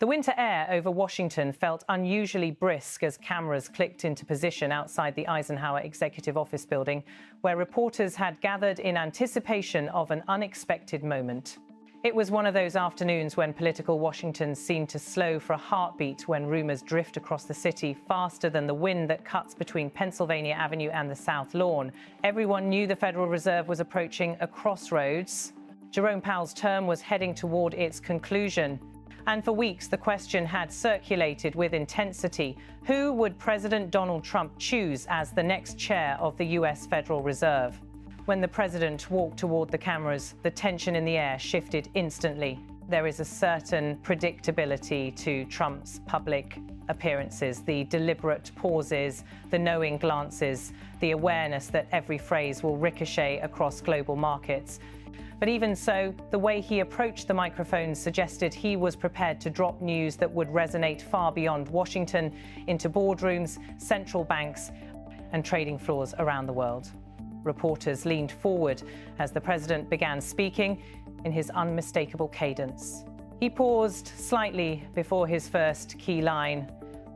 The winter air over Washington felt unusually brisk as cameras clicked into position outside the Eisenhower Executive Office building, where reporters had gathered in anticipation of an unexpected moment. It was one of those afternoons when political Washington seemed to slow for a heartbeat when rumors drift across the city faster than the wind that cuts between Pennsylvania Avenue and the South Lawn. Everyone knew the Federal Reserve was approaching a crossroads. Jerome Powell's term was heading toward its conclusion. And for weeks, the question had circulated with intensity: who would President Donald Trump choose as the next chair of the U.S. Federal Reserve? When the president walked toward the cameras, the tension in the air shifted instantly. There is a certain predictability to Trump's public appearances, the deliberate pauses, the knowing glances, the awareness that every phrase will ricochet across global markets. But even so, the way he approached the microphone suggested he was prepared to drop news that would resonate far beyond Washington into boardrooms, central banks, and trading floors around the world. Reporters leaned forward as the president began speaking in his unmistakable cadence. He paused slightly before his first key line,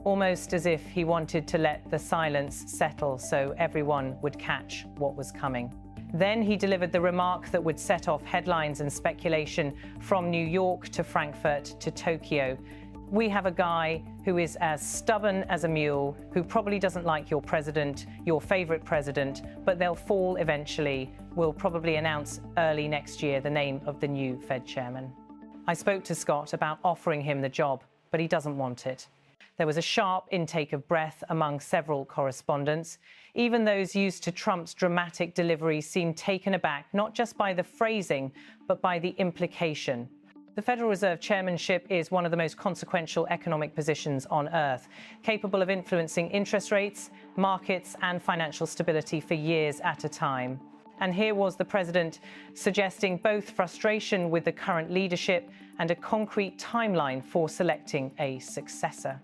almost as if he wanted to let the silence settle so everyone would catch what was coming. Then he delivered the remark that would set off headlines and speculation from New York to Frankfurt to Tokyo. We have a guy who is as stubborn as a mule, who probably doesn't like your president, your favorite president, but they'll fall eventually. We'll probably announce early next year the name of the new Fed chairman. I spoke to Scott about offering him the job, but he doesn't want it. There was a sharp intake of breath among several correspondents. Even those used to Trump's dramatic delivery seemed taken aback, not just by the phrasing, but by the implication. The Federal Reserve chairmanship is one of the most consequential economic positions on earth, capable of influencing interest rates, markets, and financial stability for years at a time. And here was the president suggesting both frustration with the current leadership and a concrete timeline for selecting a successor.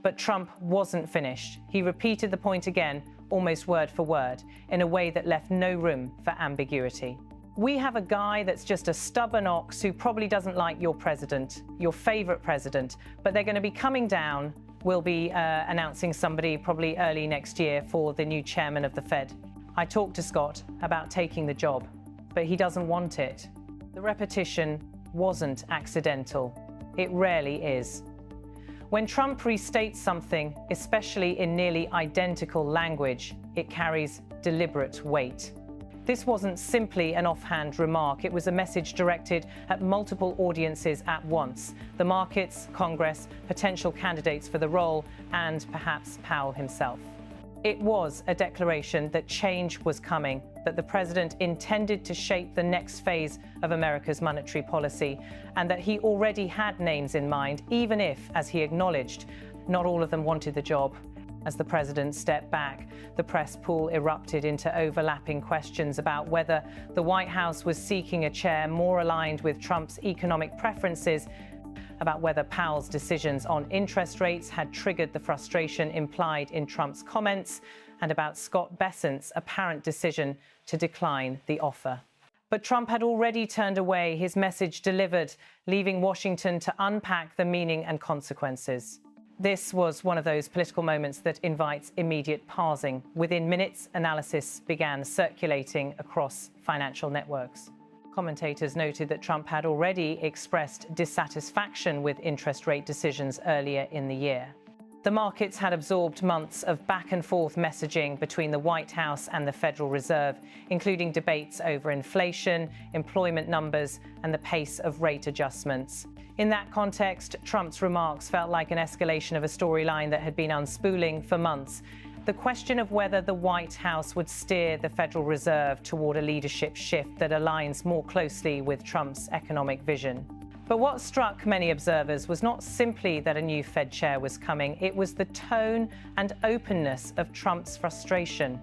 But Trump wasn't finished. He repeated the point again, almost word for word, in a way that left no room for ambiguity. We have a guy that's just a stubborn ox who probably doesn't like your president, your favorite president, but they're going to be coming down. We'll be announcing somebody probably early next year for the new chairman of the Fed. I talked to Scott about taking the job, but he doesn't want it. The repetition wasn't accidental. It rarely is. When Trump restates something, especially in nearly identical language, it carries deliberate weight. This wasn't simply an offhand remark. It was a message directed at multiple audiences at once: the markets, Congress, potential candidates for the role, and perhaps Powell himself. It was a declaration that change was coming, that the president intended to shape the next phase of America's monetary policy, and that he already had names in mind, even if, as he acknowledged, not all of them wanted the job. As the president stepped back, the press pool erupted into overlapping questions about whether the White House was seeking a chair more aligned with Trump's economic preferences, about whether Powell's decisions on interest rates had triggered the frustration implied in Trump's comments, and about Scott Bessent's apparent decision to decline the offer. But Trump had already turned away, his message delivered, leaving Washington to unpack the meaning and consequences. This was one of those political moments that invites immediate pausing. Within minutes, analysis began circulating across financial networks. Commentators noted that Trump had already expressed dissatisfaction with interest rate decisions earlier in the year. The markets had absorbed months of back-and-forth messaging between the White House and the Federal Reserve, including debates over inflation, employment numbers, and the pace of rate adjustments. In that context, Trump's remarks felt like an escalation of a storyline that had been unspooling for months. The question of whether the White House would steer the Federal Reserve toward a leadership shift that aligns more closely with Trump's economic vision. But what struck many observers was not simply that a new Fed chair was coming, it was the tone and openness of Trump's frustration.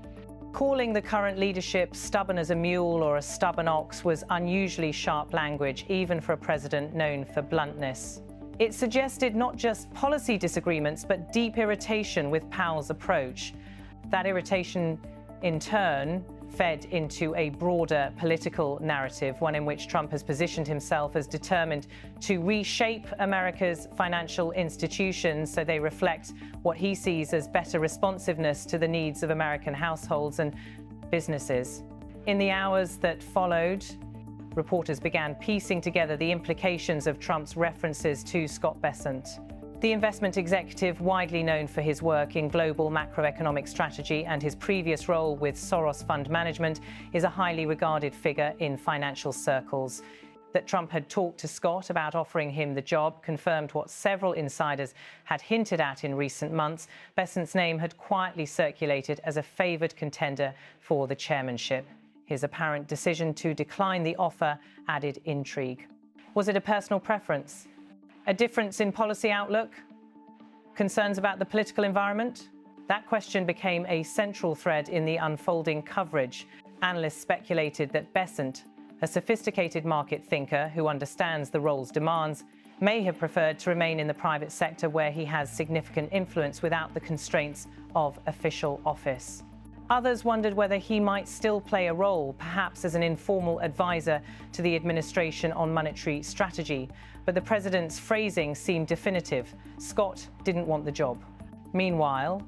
Calling the current leadership stubborn as a mule or a stubborn ox was unusually sharp language, even for a president known for bluntness. It suggested not just policy disagreements, but deep irritation with Powell's approach. That irritation, in turn, fed into a broader political narrative, one in which Trump has positioned himself as determined to reshape America's financial institutions so they reflect what he sees as better responsiveness to the needs of American households and businesses. In the hours that followed, reporters began piecing together the implications of Trump's references to Scott Bessent. The investment executive, widely known for his work in global macroeconomic strategy and his previous role with Soros Fund Management, is a highly regarded figure in financial circles. That Trump had talked to Scott about offering him the job confirmed what several insiders had hinted at in recent months. Bessent's name had quietly circulated as a favoured contender for the chairmanship. His apparent decision to decline the offer added intrigue. Was it a personal preference? A difference in policy outlook? Concerns about the political environment? That question became a central thread in the unfolding coverage. Analysts speculated that Bessent, a sophisticated market thinker who understands the role's demands, may have preferred to remain in the private sector where he has significant influence without the constraints of official office. Others wondered whether he might still play a role, perhaps as an informal advisor to the administration on monetary strategy. But the president's phrasing seemed definitive. Scott didn't want the job. Meanwhile,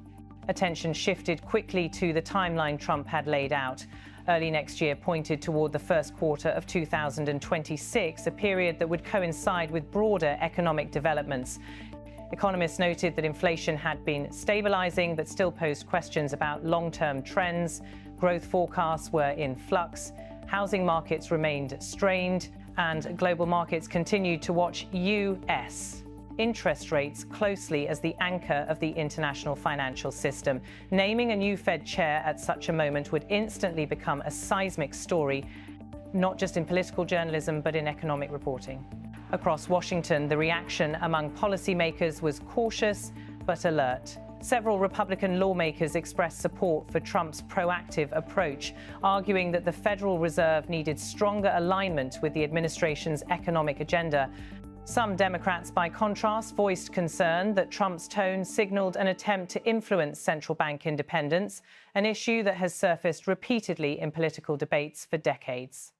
attention shifted quickly to the timeline Trump had laid out. Early next year pointed toward the first quarter of 2026, a period that would coincide with broader economic developments. Economists noted that inflation had been stabilizing, but still posed questions about long-term trends. Growth forecasts were in flux, housing markets remained strained, and global markets continued to watch U.S. interest rates closely as the anchor of the international financial system. Naming a new Fed chair at such a moment would instantly become a seismic story, not just in political journalism, but in economic reporting. Across Washington, the reaction among policymakers was cautious but alert. Several Republican lawmakers expressed support for Trump's proactive approach, arguing that the Federal Reserve needed stronger alignment with the administration's economic agenda. Some Democrats, by contrast, voiced concern that Trump's tone signaled an attempt to influence central bank independence, an issue that has surfaced repeatedly in political debates for decades.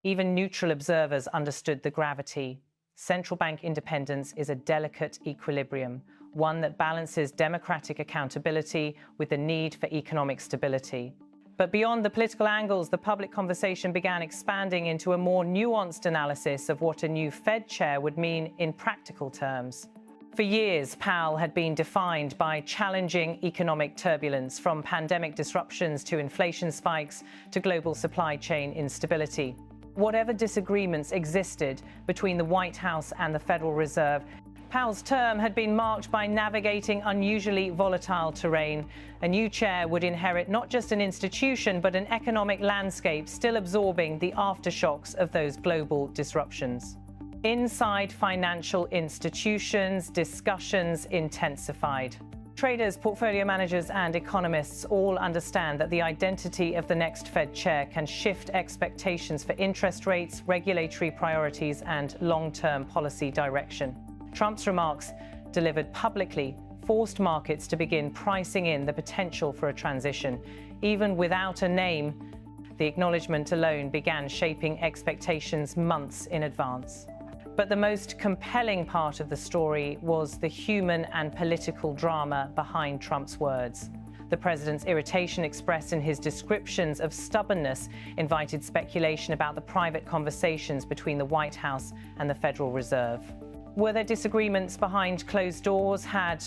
Even neutral observers understood the gravity. Central bank independence is a delicate equilibrium, one that balances democratic accountability with the need for economic stability. But beyond the political angles, the public conversation began expanding into a more nuanced analysis of what a new Fed chair would mean in practical terms. For years, Powell had been defined by challenging economic turbulence, from pandemic disruptions to inflation spikes to global supply chain instability. Whatever disagreements existed between the White House and the Federal Reserve, Powell's term had been marked by navigating unusually volatile terrain. A new chair would inherit not just an institution, but an economic landscape still absorbing the aftershocks of those global disruptions. Inside financial institutions, discussions intensified. Traders, portfolio managers, and economists all understand that the identity of the next Fed chair can shift expectations for interest rates, regulatory priorities, and long-term policy direction. Trump's remarks, delivered publicly, forced markets to begin pricing in the potential for a transition. Even without a name, the acknowledgement alone began shaping expectations months in advance. But the most compelling part of the story was the human and political drama behind Trump's words. The president's irritation expressed in his descriptions of stubbornness invited speculation about the private conversations between the White House and the Federal Reserve. Were there disagreements behind closed doors? Had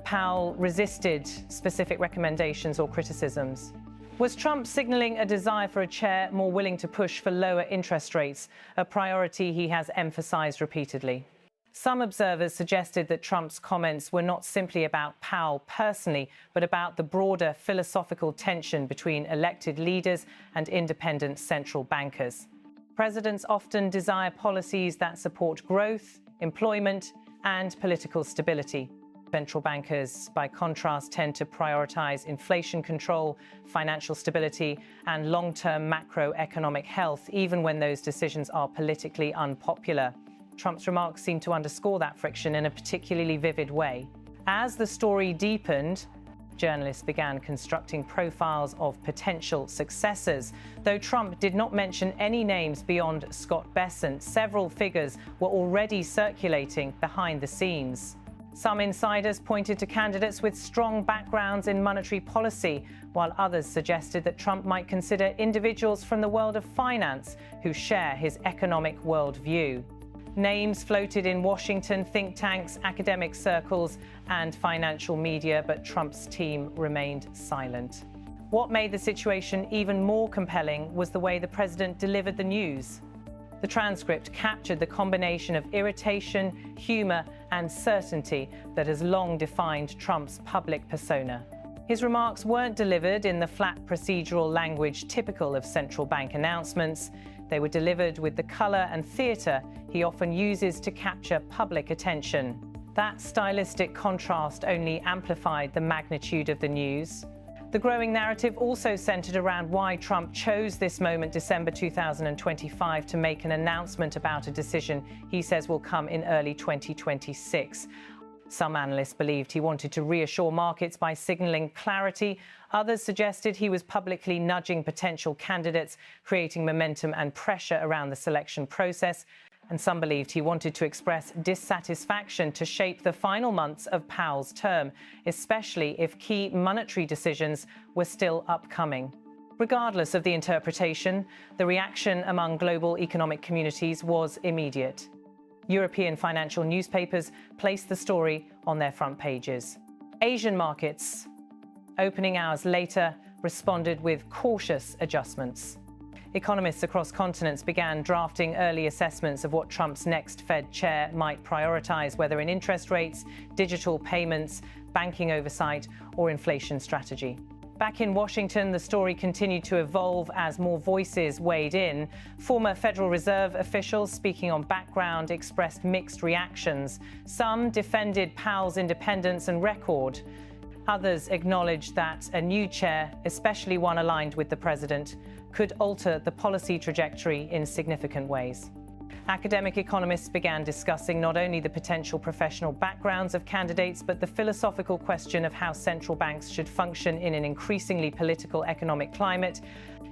Powell resisted specific recommendations or criticisms? Was Trump signaling a desire for a chair more willing to push for lower interest rates, a priority he has emphasized repeatedly? Some observers suggested that Trump's comments were not simply about Powell personally, but about the broader philosophical tension between elected leaders and independent central bankers. Presidents often desire policies that support growth, employment, and political stability. Central bankers, by contrast, tend to prioritize inflation control, financial stability, and long-term macroeconomic health, even when those decisions are politically unpopular. Trump's remarks seem to underscore that friction in a particularly vivid way. As the story deepened, Journalists began constructing profiles of potential successors. Though Trump did not mention any names beyond Scott Bessent, several figures were already circulating behind the scenes. Some insiders pointed to candidates with strong backgrounds in monetary policy, while others suggested that Trump might consider individuals from the world of finance who share his economic worldview. Names floated in Washington think tanks, academic circles, and financial media, but Trump's team remained silent. What made the situation even more compelling was the way the president delivered the news. The transcript captured the combination of irritation, humor, and certainty that has long defined Trump's public persona. His remarks weren't delivered in the flat procedural language typical of central bank announcements. They were delivered with the color and theater he often uses to capture public attention. That stylistic contrast only amplified the magnitude of the news. The growing narrative also centered around why Trump chose this moment, December 2025, to make an announcement about a decision he says will come in early 2026. Some analysts believed he wanted to reassure markets by signaling clarity. Others suggested he was publicly nudging potential candidates, creating momentum and pressure around the selection process. And some believed he wanted to express dissatisfaction to shape the final months of Powell's term, especially if key monetary decisions were still upcoming. Regardless of the interpretation, the reaction among global economic communities was immediate. European financial newspapers placed the story on their front pages. Asian markets, opening hours later, responded with cautious adjustments. Economists across continents began drafting early assessments of what Trump's next Fed chair might prioritize, whether in interest rates, digital payments, banking oversight, or inflation strategy. Back in Washington, the story continued to evolve as more voices weighed in. Former Federal Reserve officials speaking on background expressed mixed reactions. Some defended Powell's independence and record. Others acknowledged that a new chair, especially one aligned with the president, could alter the policy trajectory in significant ways. Academic economists began discussing not only the potential professional backgrounds of candidates, but the philosophical question of how central banks should function in an increasingly political economic climate.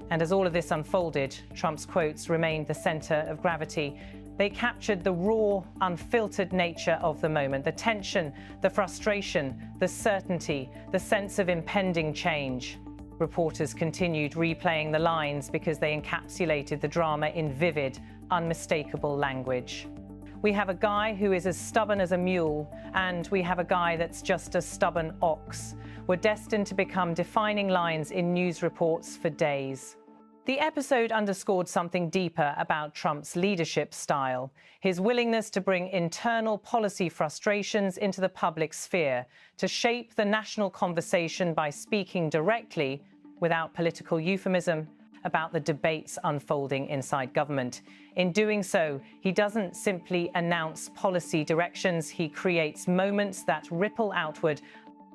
And as all of this unfolded, Trump's quotes remained the center of gravity. They captured the raw, unfiltered nature of the moment, the tension, the frustration, the certainty, the sense of impending change. Reporters continued replaying the lines because they encapsulated the drama in vivid, unmistakable language. We have a guy who is as stubborn as a mule, and we have a guy that's just a stubborn ox, were destined to become defining lines in news reports for days. The episode underscored something deeper about Trump's leadership style, his willingness to bring internal policy frustrations into the public sphere, to shape the national conversation by speaking directly, without political euphemism, about the debates unfolding inside government. In doing so, he doesn't simply announce policy directions, he creates moments that ripple outward,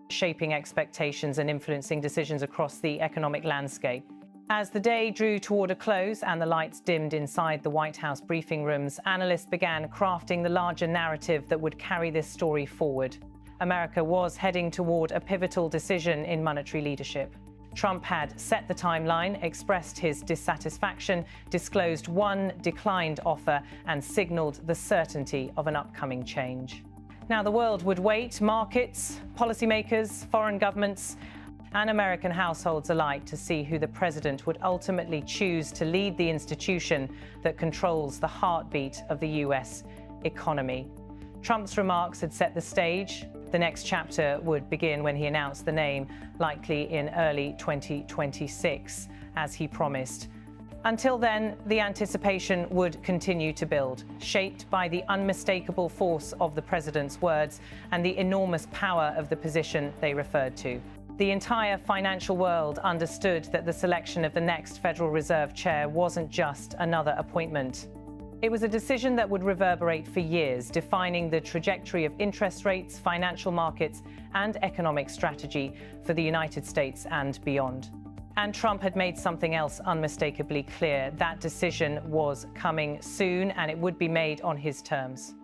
shaping expectations and influencing decisions across the economic landscape. As the day drew toward a close and the lights dimmed inside the White House briefing rooms, analysts began crafting the larger narrative that would carry this story forward. America was heading toward a pivotal decision in monetary leadership. Trump had set the timeline, expressed his dissatisfaction, disclosed one declined offer, and signaled the certainty of an upcoming change. Now the world would wait, markets, policymakers, foreign governments, and American households alike, to see who the president would ultimately choose to lead the institution that controls the heartbeat of the U.S. economy. Trump's remarks had set the stage. The next chapter would begin when he announced the name, likely in early 2026, as he promised. Until then, the anticipation would continue to build, shaped by the unmistakable force of the president's words and the enormous power of the position they referred to. The entire financial world understood that the selection of the next Federal Reserve chair wasn't just another appointment. It was a decision that would reverberate for years, defining the trajectory of interest rates, financial markets, and economic strategy for the United States and beyond. And Trump had made something else unmistakably clear. That decision was coming soon, and it would be made on his terms.